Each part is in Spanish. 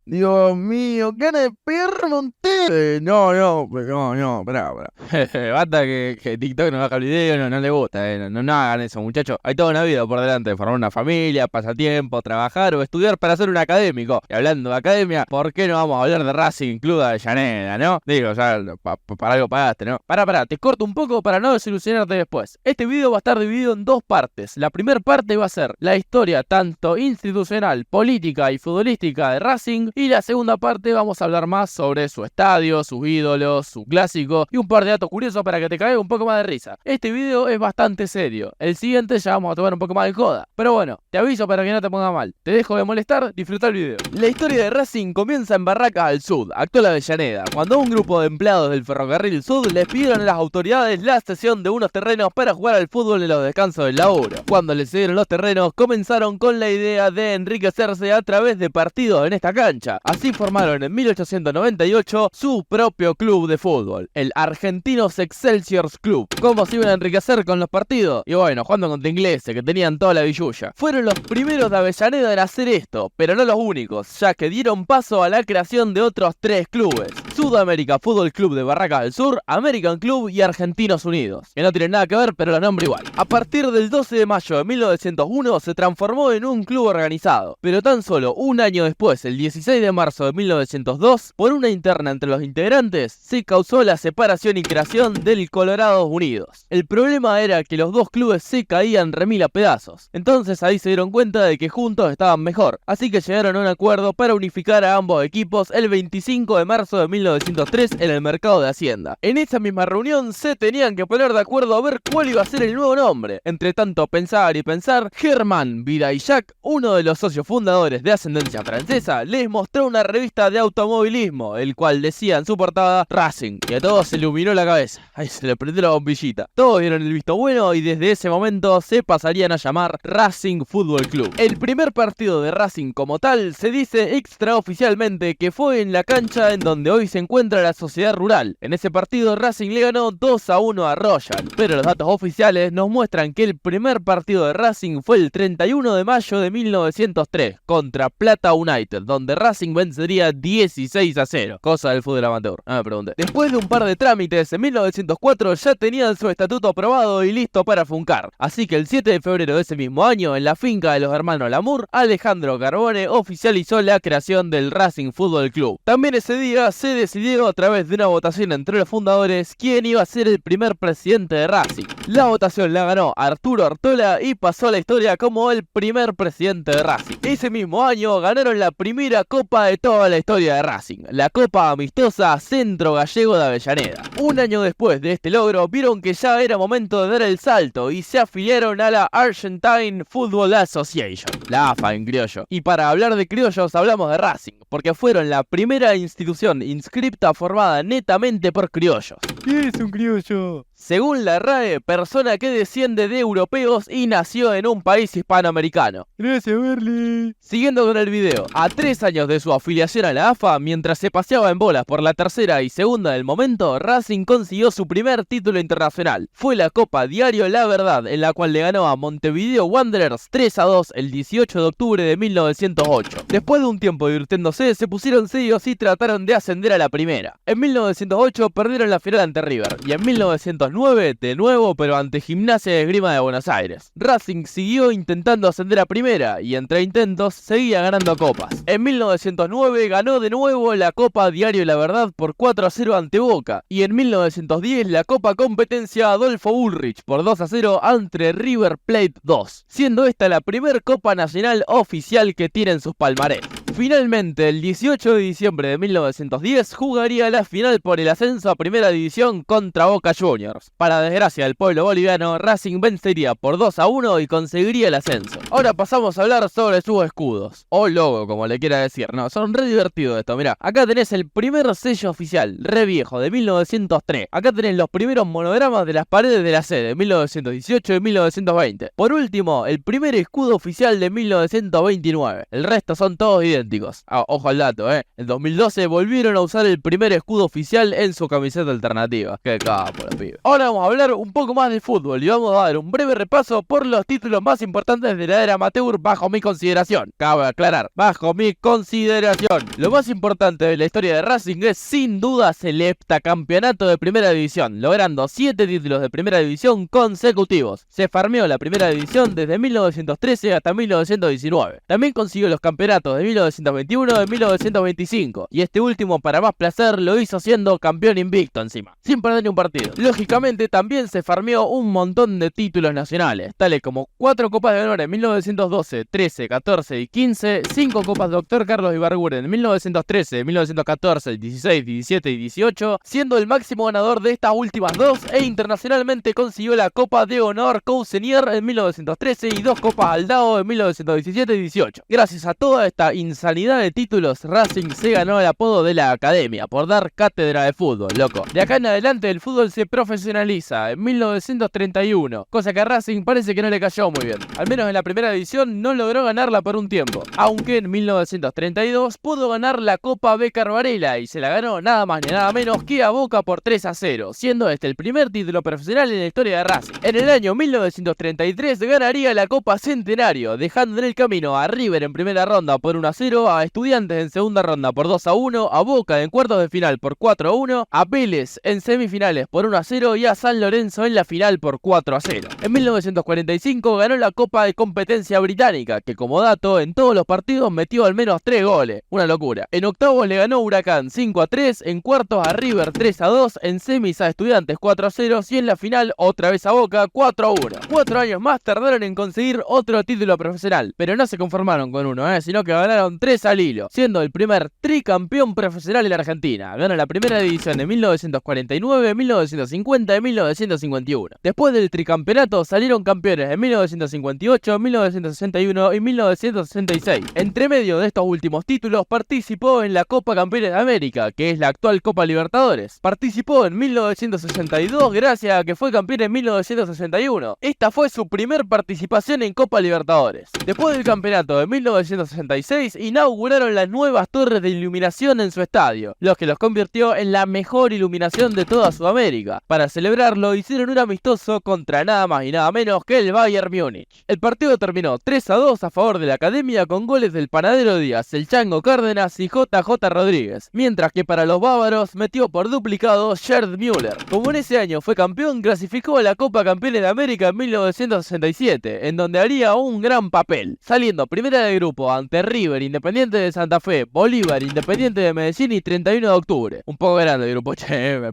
Dios mío, gana de pegarme un té. No, pará. Basta que TikTok no baja el video, no le gusta, no hagan eso, muchachos. Hay toda una vida por delante, formar una familia, pasatiempo, trabajar o estudiar para ser un académico. Y hablando de academia, ¿por qué no vamos a hablar de Racing Club de Avellaneda, no? Digo, ya para algo pagaste, ¿no? Pará, te corto un poco para no desilusionarte después. Este video va a estar dividido en dos partes. La primera parte va a ser la historia tanto institucional, política y futbolística de Racing. Y la segunda parte vamos a hablar más sobre su estadio, sus ídolos, su clásico y un par de datos curiosos para que te caiga un poco más de risa. Este video es bastante serio. El siguiente ya vamos a tomar un poco más de joda. Pero bueno, te aviso para que no te ponga mal. Te dejo de molestar, disfruta el video. La historia de Racing comienza en Barracas al Sud, actual Avellaneda, cuando un grupo de empleados del Ferrocarril Sud les pidieron a las autoridades la cesión de unos terrenos para jugar al fútbol en los descansos del laburo. Cuando les cedieron los terrenos, comenzaron con la idea de enriquecerse a través de partidos en esta cancha. Así formaron en 1898 su propio club de fútbol, el Argentinos Excelsiors Club. ¿Cómo se iban a enriquecer con los partidos? Y bueno, jugando contra ingleses que tenían toda la billulla. Fueron los primeros de Avellaneda en hacer esto, pero no los únicos, ya que dieron paso a la creación de otros tres clubes: Sudamérica Fútbol Club de Barracas del Sur, American Club y Argentinos Unidos, que no tienen nada que ver, pero los nombro igual. A partir del 12 de mayo de 1901 se transformó en un club organizado, pero tan solo un año después, el 16 de marzo de 1902, por una interna entre los integrantes, se causó la separación y creación del Colorados Unidos. El problema era que los dos clubes se caían remil a pedazos, entonces ahí se dieron cuenta de que juntos estaban mejor, así que llegaron a un acuerdo para unificar a ambos equipos el 25 de marzo de 1903 en el mercado de Hacienda. En esa misma reunión se tenían que poner de acuerdo a ver cuál iba a ser el nuevo nombre. Entre tanto pensar y pensar, Germán Vidaillac, uno de los socios fundadores de ascendencia francesa, les mostró una revista de automovilismo, el cual decía en su portada Racing, y a todos se iluminó la cabeza. Ahí se le prendió la bombillita. Todos dieron el visto bueno y desde ese momento se pasarían a llamar Racing Fútbol Club. El primer partido de Racing como tal se dice extraoficialmente que fue en la cancha en donde hoy se encuentra la Sociedad Rural. En ese partido Racing le ganó 2-1 a Royal, pero los datos oficiales nos muestran que el primer partido de Racing fue el 31 de mayo de 1903 contra Plata United, donde Racing vencería 16-0, cosa del fútbol amateur, no me pregunté. Después de un par de trámites, en 1904 ya tenían su estatuto aprobado y listo para funcar, así que el 7 de febrero de ese mismo año, en la finca de los hermanos Lamour, Alejandro Carbone oficializó la creación del Racing Fútbol Club. También ese día se decidió a través de una votación entre los fundadores quién iba a ser el primer presidente de Racing. La votación la ganó Arturo Artola y pasó a la historia como el primer presidente de Racing. Ese mismo año ganaron la primera copa de toda la historia de Racing, la Copa Amistosa Centro Gallego de Avellaneda. Un año después de este logro vieron que ya era momento de dar el salto y se afiliaron a la Argentine Football Association, la AFA en criollo. Y para hablar de criollos hablamos de Racing, porque fueron la primera institución inscripta formada netamente por criollos. ¿Qué es un criollo? Según la RAE, persona que desciende de europeos y nació en un país hispanoamericano. Gracias, Berly. Siguiendo con el video, a 3 años de su afiliación a la AFA, mientras se paseaba en bolas por la tercera y segunda del momento, Racing consiguió su primer título internacional. Fue la Copa Diario La Verdad, en la cual le ganó a Montevideo Wanderers 3-2 el 18 de octubre de 1908. Después de un tiempo divirtiéndose, se pusieron serios y trataron de ascender a la primera. En 1908 perdieron la final ante River, y en 1909 de nuevo, pero ante Gimnasia de Esgrima de Buenos Aires. Racing siguió intentando ascender a primera y entre intentos seguía ganando copas. En 1909 ganó de nuevo la Copa Diario La Verdad por 4-0 ante Boca y en 1910 la Copa Competencia Adolfo Ulrich por 2-0 ante River Plate 2, siendo esta la primer Copa Nacional oficial que tiene en sus palmarés. Finalmente, el 18 de diciembre de 1910 jugaría la final por el ascenso a Primera División contra Boca Juniors. Para desgracia del pueblo boliviano, Racing vencería por 2-1 y conseguiría el ascenso. Ahora pasamos a hablar sobre sus escudos, o logo como le quiera decir. No, son re divertidos esto, mirá. Acá tenés el primer sello oficial, re viejo, de 1903. Acá tenés los primeros monogramas de las paredes de la sede, 1918 y 1920. Por último, el primer escudo oficial de 1929. El resto son todos idénticos. idénticos. Ojo al dato, En 2012 volvieron a usar el primer escudo oficial en su camiseta alternativa. Qué capo, la piba. Ahora vamos a hablar un poco más de fútbol y vamos a dar un breve repaso por los títulos más importantes de la era amateur bajo mi consideración. Cabe aclarar, bajo mi consideración. Lo más importante de la historia de Racing es sin dudas el heptacampeonato de primera división, logrando 7 títulos de primera división consecutivos. Se farmeó la primera división desde 1913 hasta 1919. También consiguió los campeonatos de 1921 y de 1925, y este último, para más placer, lo hizo siendo campeón invicto encima, sin perder ni un partido. Lógicamente también se farmeó un montón de títulos nacionales, tales como 4 Copas de Honor en 1912, 13, 14 y 15, 5 Copas Dr. Carlos Ibarguren en 1913, 1914, 16, 17 y 18, siendo el máximo ganador de estas últimas dos, e internacionalmente consiguió la Copa de Honor Cousenier en 1913 y 2 Copas Aldao en 1917 y 18. Gracias a toda esta insanidad de títulos, Racing se ganó el apodo de la Academia por dar cátedra de fútbol, loco. De acá en adelante el fútbol se profesionaliza en 1931, cosa que a Racing parece que no le cayó muy bien. Al menos en la primera división no logró ganarla por un tiempo, aunque en 1932 pudo ganar la Copa Bécar Varela y se la ganó nada más ni nada menos que a Boca por 3-0, siendo este el primer título profesional en la historia de Racing. En el año 1933 ganaría la Copa Centenario, dejando en el camino a River en primera ronda por 1-0, a Estudiantes en segunda ronda por 2-1, a Boca en cuartos de final por 4-1, a Vélez en semifinales por 1-0 y a San Lorenzo en la final por 4-0. En 1945 ganó la Copa de Competencia Británica, que como dato en todos los partidos metió al menos 3 goles, una locura. En octavos le ganó Huracán 5-3, en cuartos a River 3-2, en semis a Estudiantes 4-0 y en la final otra vez a Boca 4-1. 4 años más tardaron en conseguir otro título profesional, pero no se conformaron con uno, sino que ganaron 3 al hilo, siendo el primer tricampeón profesional en la Argentina. Ganó la primera división de 1949, 1950 y 1951. Después del tricampeonato salieron campeones en 1958, 1961 y 1966. Entre medio de estos últimos títulos participó en la Copa Campeones de América, que es la actual Copa Libertadores. Participó en 1962 gracias a que fue campeón en 1961. Esta fue su primer participación en Copa Libertadores. Después del campeonato de 1966 inauguraron las nuevas torres de iluminación en su estadio, lo que los convirtió en la mejor iluminación de toda Sudamérica. Para celebrarlo hicieron un amistoso contra nada más y nada menos que el Bayern Múnich. El partido terminó 3-2 a favor de la Academia con goles del Panadero Díaz, el Chango Cárdenas y JJ Rodríguez, mientras que para los bávaros metió por duplicado Gerd Müller. Como en ese año fue campeón, clasificó a la Copa Campeones de América en 1967, en donde haría un gran papel, saliendo primera de grupo ante River, Independiente de Santa Fe, Bolívar, Independiente de Medellín y 31 de octubre. Un poco grande el grupo,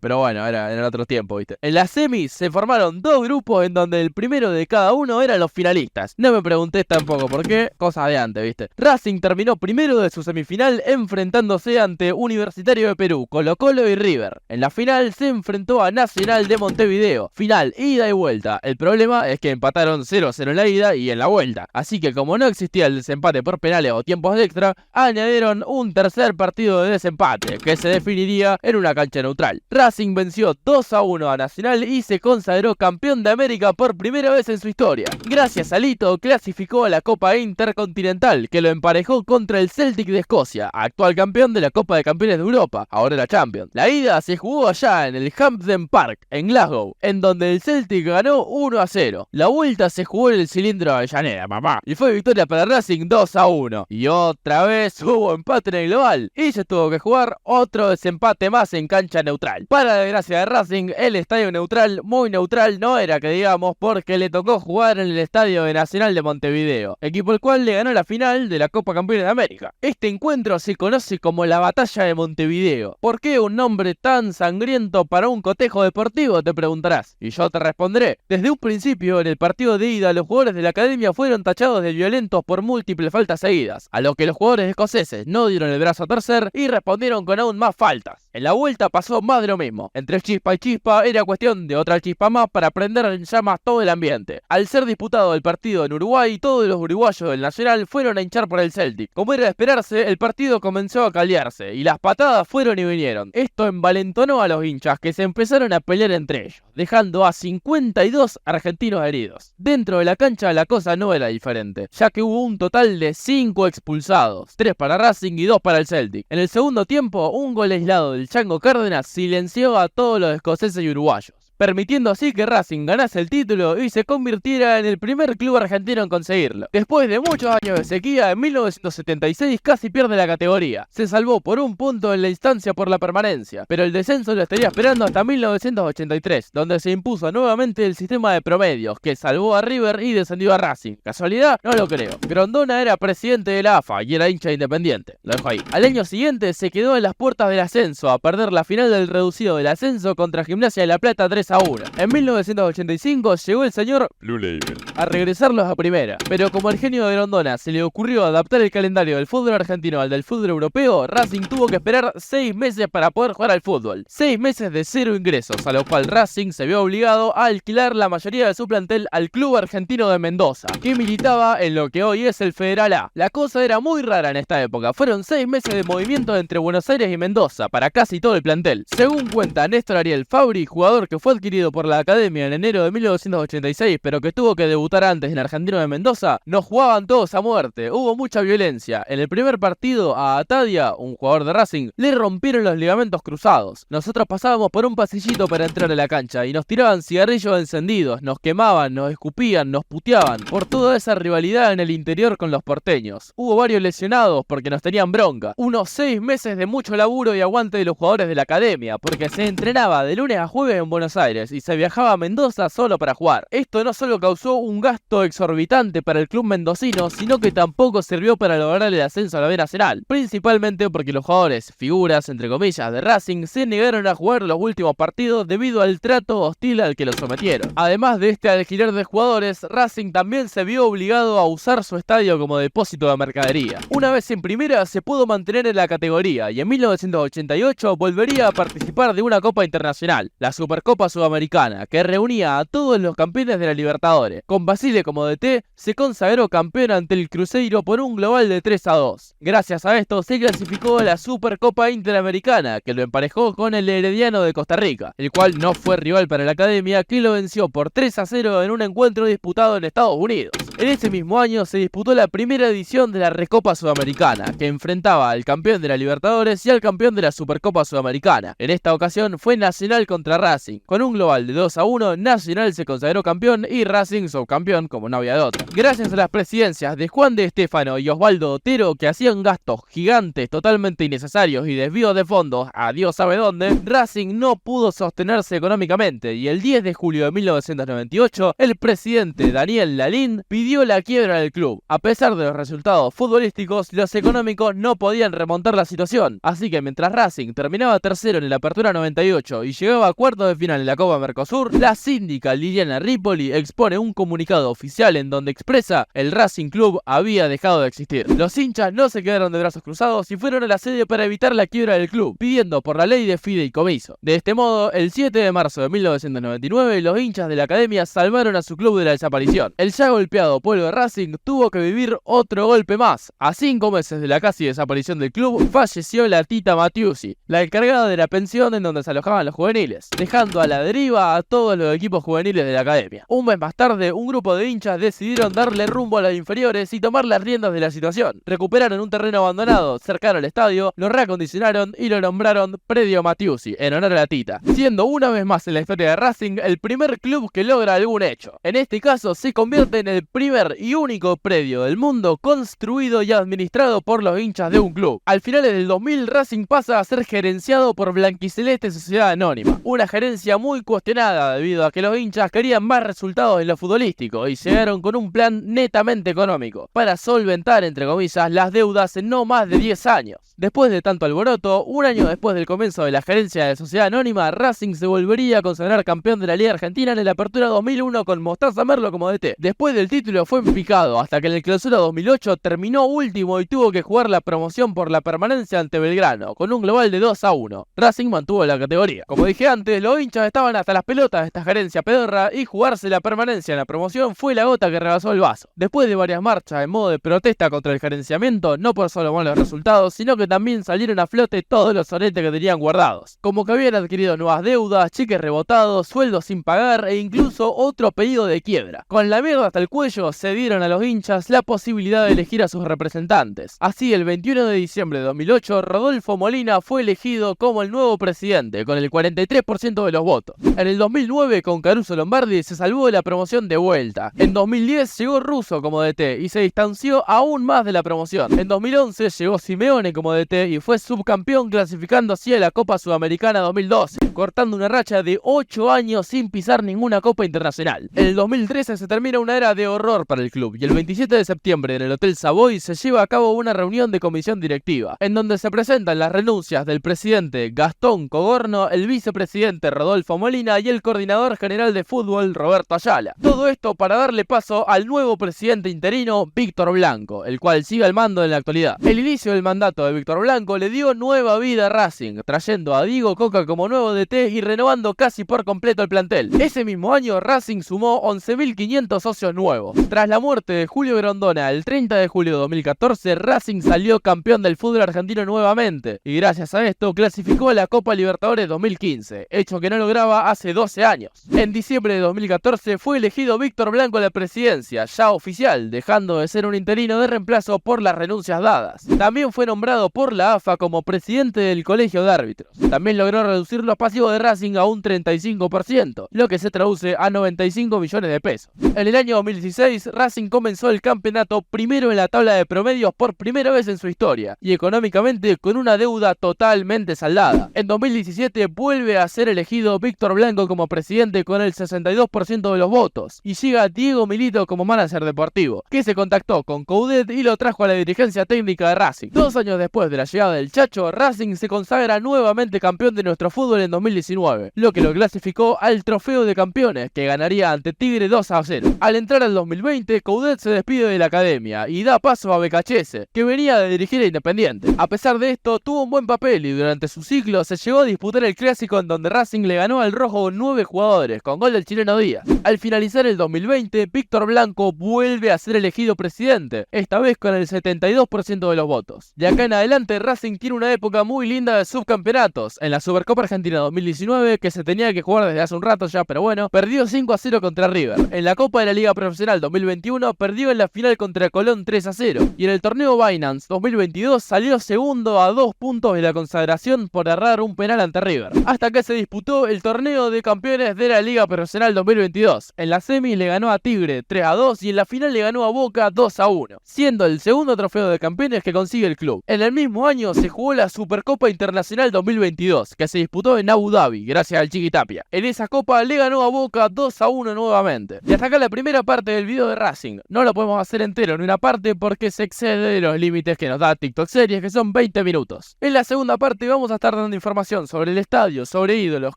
pero bueno, era otro tiempo, ¿viste? En las semis se formaron 2 grupos en donde el primero de cada uno eran los finalistas. No me pregunté tampoco por qué, cosas de antes, ¿viste? Racing terminó primero de su semifinal enfrentándose ante Universitario de Perú, Colo-Colo y River. En la final se enfrentó a Nacional de Montevideo, final ida y vuelta. El problema es que empataron 0-0 en la ida y en la vuelta, así que como no existía el desempate por penales o tiempos de extra, añadieron un tercer partido de desempate, que se definiría en una cancha neutral. Racing venció 2-1 a Nacional y se consagró campeón de América por primera vez en su historia. Gracias a Lito clasificó a la Copa Intercontinental, que lo emparejó contra el Celtic de Escocia, actual campeón de la Copa de Campeones de Europa, ahora la Champions. La ida se jugó allá en el Hampden Park, en Glasgow, en donde el Celtic ganó 1-0. La vuelta se jugó en el Cilindro Avellaneda, mamá, y fue victoria para Racing 2-1. Y otra vez hubo empate en el global, y se tuvo que jugar otro desempate más en cancha neutral. Para desgracia de Racing, el estadio neutral, muy neutral no era que digamos, porque le tocó jugar en el estadio de Nacional de Montevideo, equipo el cual le ganó la final de la Copa Campeones de América. Este encuentro se conoce como la Batalla de Montevideo. ¿Por qué un nombre tan sangriento para un cotejo deportivo?, te preguntarás. Y yo te responderé. Desde un principio, en el partido de ida, los jugadores de la Academia fueron tachados de violentos por múltiples faltas seguidas, a lo que los jugadores escoceses no dieron el brazo a torcer y respondieron con aún más faltas. En la vuelta pasó más de lo mismo. Entre chispa y chispa era cuestión de otra chispa más para prender en llamas todo el ambiente. Al ser disputado el partido en Uruguay, todos los uruguayos del Nacional fueron a hinchar por el Celtic. Como era de esperarse, el partido comenzó a caldearse y las patadas fueron y vinieron. Esto envalentonó a los hinchas, que se empezaron a pelear entre ellos, dejando a 52 argentinos heridos. Dentro de la cancha la cosa no era diferente, ya que hubo un total de 5 expulsados lados, 3 para Racing y 2 para el Celtic. En el segundo tiempo, un gol aislado del Chango Cárdenas silenció a todos los escoceses y uruguayos, permitiendo así que Racing ganase el título y se convirtiera en el primer club argentino en conseguirlo. Después de muchos años de sequía, en 1976 casi pierde la categoría. Se salvó por un punto en la instancia por la permanencia, pero el descenso lo estaría esperando hasta 1983, donde se impuso nuevamente el sistema de promedios, que salvó a River y descendió a Racing. ¿Casualidad? No lo creo. Grondona era presidente de la AFA y era hincha Independiente. Lo dejo ahí. Al año siguiente se quedó en las puertas del ascenso a perder la final del reducido del ascenso contra Gimnasia de La Plata 3-1. En 1985 llegó el señor Blue Label a regresarlos a primera, pero como al genio de Grondona se le ocurrió adaptar el calendario del fútbol argentino al del fútbol europeo, Racing tuvo que esperar 6 meses para poder jugar al fútbol. 6 meses de cero ingresos, a lo cual Racing se vio obligado a alquilar la mayoría de su plantel al Club Argentino de Mendoza, que militaba en lo que hoy es el Federal A. La cosa era muy rara en esta época, fueron 6 meses de movimiento entre Buenos Aires y Mendoza para casi todo el plantel. Según cuenta Néstor Ariel Fabri, jugador que fue adquirido por la academia en enero de 1986, pero que tuvo que debutar antes en Argentino de Mendoza, nos jugaban todos a muerte, hubo mucha violencia. En el primer partido a Atadia, un jugador de Racing, le rompieron los ligamentos cruzados. Nosotros pasábamos por un pasillito para entrar a la cancha y nos tiraban cigarrillos encendidos, nos quemaban, nos escupían, nos puteaban, por toda esa rivalidad en el interior con los porteños. Hubo varios lesionados porque nos tenían bronca. Unos 6 meses de mucho laburo y aguante de los jugadores de la academia, porque se entrenaba de lunes a jueves en Buenos Aires y se viajaba a Mendoza solo para jugar. Esto no solo causó un gasto exorbitante para el club mendocino, sino que tampoco sirvió para lograr el ascenso a la B Nacional, principalmente porque los jugadores, figuras entre comillas, de Racing se negaron a jugar los últimos partidos debido al trato hostil al que los sometieron. Además de este alquiler de jugadores, Racing también se vio obligado a usar su estadio como depósito de mercadería. Una vez en primera se pudo mantener en la categoría y en 1988 volvería a participar de una Copa Internacional, la Supercopa Sudamericana, que reunía a todos los campeones de la Libertadores. Con Basile como DT, se consagró campeón ante el Cruzeiro por un global de 3-2. Gracias a esto se clasificó a la Supercopa Interamericana, que lo emparejó con el Herediano de Costa Rica, el cual no fue rival para la academia, que lo venció por 3-0 en un encuentro disputado en Estados Unidos. En ese mismo año se disputó la primera edición de la Recopa Sudamericana, que enfrentaba al campeón de la Libertadores y al campeón de la Supercopa Sudamericana. En esta ocasión fue Nacional contra Racing. Con un global de 2-1, Nacional se consagró campeón y Racing subcampeón, como no había de otra. Gracias a las presidencias de Juan de Estéfano y Osvaldo Otero, que hacían gastos gigantes totalmente innecesarios y desvíos de fondos a Dios sabe dónde, Racing no pudo sostenerse económicamente y el 10 de julio de 1998 el presidente Daniel Lalín pidió la quiebra del club. A pesar de los resultados futbolísticos, los económicos no podían remontar la situación, así que mientras Racing terminaba tercero en la Apertura 98 y llegaba a cuartos de final en la Copa Mercosur, la síndica Liliana Ripoli expone un comunicado oficial en donde expresa el Racing Club había dejado de existir. Los hinchas no se quedaron de brazos cruzados y fueron a la sede para evitar la quiebra del club, pidiendo por la ley de fideicomiso. De este modo, el 7 de marzo de 1999, los hinchas de la academia salvaron a su club de la desaparición. El ya golpeado pueblo de Racing tuvo que vivir otro golpe más. A 5 meses de la casi desaparición del club, falleció la Tita Matiusi, la encargada de la pensión en donde se alojaban los juveniles, dejando a la deriva a todos los equipos juveniles de la academia. Un mes más tarde, un grupo de hinchas decidieron darle rumbo a las inferiores y tomar las riendas de la situación. Recuperaron un terreno abandonado cercano al estadio, lo reacondicionaron y lo nombraron Predio Matiusi, en honor a la Tita, siendo una vez más en la historia de Racing el primer club que logra algún hecho. En este caso, se convierte en el primer y único predio del mundo construido y administrado por los hinchas de un club. Al finales del 2000, Racing pasa a ser gerenciado por Blanquiceleste Sociedad Anónima, una gerencia muy cuestionada debido a que los hinchas querían más resultados en lo futbolístico y llegaron con un plan netamente económico para solventar, entre comillas, las deudas en no más de 10 años. Después de tanto alboroto, un año después del comienzo de la gerencia de Sociedad Anónima, Racing se volvería a consagrar campeón de la Liga Argentina en la Apertura 2001 con Mostaza Merlo como DT. Después del título fue en picado hasta que en el Clausura 2008 terminó último y tuvo que jugar la promoción por la permanencia ante Belgrano, con un global de 2-1. Racing mantuvo la categoría. Como dije antes, los hinchas estaban hasta las pelotas de esta gerencia pedorra y jugarse la permanencia en la promoción fue la gota que rebasó el vaso. Después de varias marchas en modo de protesta contra el gerenciamiento, no por solo malos resultados, sino que también salieron a flote todos los sonetes que tenían guardados, como que habían adquirido nuevas deudas, cheques rebotados, sueldos sin pagar e incluso otro pedido de quiebra. Con la mierda hasta el cuello, esto se dieron a los hinchas la posibilidad de elegir a sus representantes. Así, el 21 de diciembre de 2008, Rodolfo Molina fue elegido como el nuevo presidente, con el 43% de los votos. En el 2009, con Caruso Lombardi, se salvó de la promoción de vuelta. En 2010 llegó Russo como DT y se distanció aún más de la promoción. En 2011 llegó Simeone como DT y fue subcampeón, clasificando así a la Copa Sudamericana 2012, cortando una racha de 8 años sin pisar ninguna copa internacional. En el 2013 se termina una era de horror para el club y el 27 de septiembre en el Hotel Savoy se lleva a cabo una reunión de comisión directiva, en donde se presentan las renuncias del presidente Gastón Cogorno, el vicepresidente Rodolfo Molina y el coordinador general de fútbol Roberto Ayala. Todo esto para darle paso al nuevo presidente interino Víctor Blanco, el cual sigue al mando en la actualidad. El inicio del mandato de Víctor Blanco le dio nueva vida a Racing, trayendo a Diego Coca como nuevo DT y renovando casi por completo el plantel. Ese mismo año Racing sumó 11.500 socios nuevos. Tras la muerte de Julio Grondona el 30 de julio de 2014, Racing salió campeón del fútbol argentino nuevamente y gracias a esto clasificó a la Copa Libertadores 2015, hecho que no lograba hace 12 años. En diciembre de 2014 fue elegido Víctor Blanco a la presidencia, ya oficial, dejando de ser un interino de reemplazo por las renuncias dadas. También fue nombrado por la AFA como presidente del Colegio de Árbitros. También logró reducir los pasivos de Racing a un 35%, lo que se traduce a 95 millones de pesos. En el año 2016, Racing comenzó el campeonato primero en la tabla de promedios por primera vez en su historia, y económicamente con una deuda totalmente saldada. En 2017 vuelve a ser elegido Víctor Blanco como presidente con el 62% de los votos, y llega Diego Milito como manager deportivo, que se contactó con Coudet y lo trajo a la dirigencia técnica de Racing. 2 años después de la llegada del Chacho, Racing se consagra nuevamente campeón de nuestro fútbol en 2019, lo que lo clasificó al Trofeo de Campeones, que ganaría ante Tigre 2-0. Al entrar al 2020, Coudet se despide de la academia y da paso a Becachese, que venía de dirigir a Independiente. A pesar de esto, tuvo un buen papel y durante su ciclo se llegó a disputar el clásico en donde Racing le ganó al rojo 9 jugadores, con gol del chileno Díaz. Al finalizar el 2020, Víctor Blanco vuelve a ser elegido presidente, esta vez con el 72% de los votos. De acá en adelante, Racing tiene una época muy linda de subcampeonatos. En la Supercopa Argentina 2019, que se tenía que jugar desde hace un rato ya, pero bueno, perdió 5-0 contra River. En la Copa de la Liga Profesional 2021, perdió en la final contra Colón 3-0. Y en el torneo Binance 2022 salió segundo a 2 puntos de la consagración por errar un penal ante River. Hasta que se disputó el torneo de campeones de la Liga Profesional 2022. En la semi le ganó a Tigre 3-2 y en la final le ganó a Boca 2-1, siendo el segundo trofeo de campeones que consigue el club. En el mismo año se jugó la Supercopa Internacional 2022, que se disputó en Abu Dhabi, gracias al Chiqui Tapia. En esa copa le ganó a Boca 2-1 nuevamente. Y hasta acá la primera parte del video de Racing. No lo podemos hacer entero en una parte porque se excede de los límites que nos da TikTok Series, que son 20 minutos. En la segunda parte vamos a estar dando información sobre el estadio, sobre ídolos,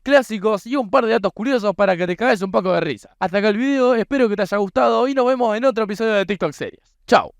clásicos y un par de datos curiosos para que te cagues un poco de risa. Hasta acá el video, espero que te haya gustado y nos vemos en otro episodio de TikTok Series. Chao.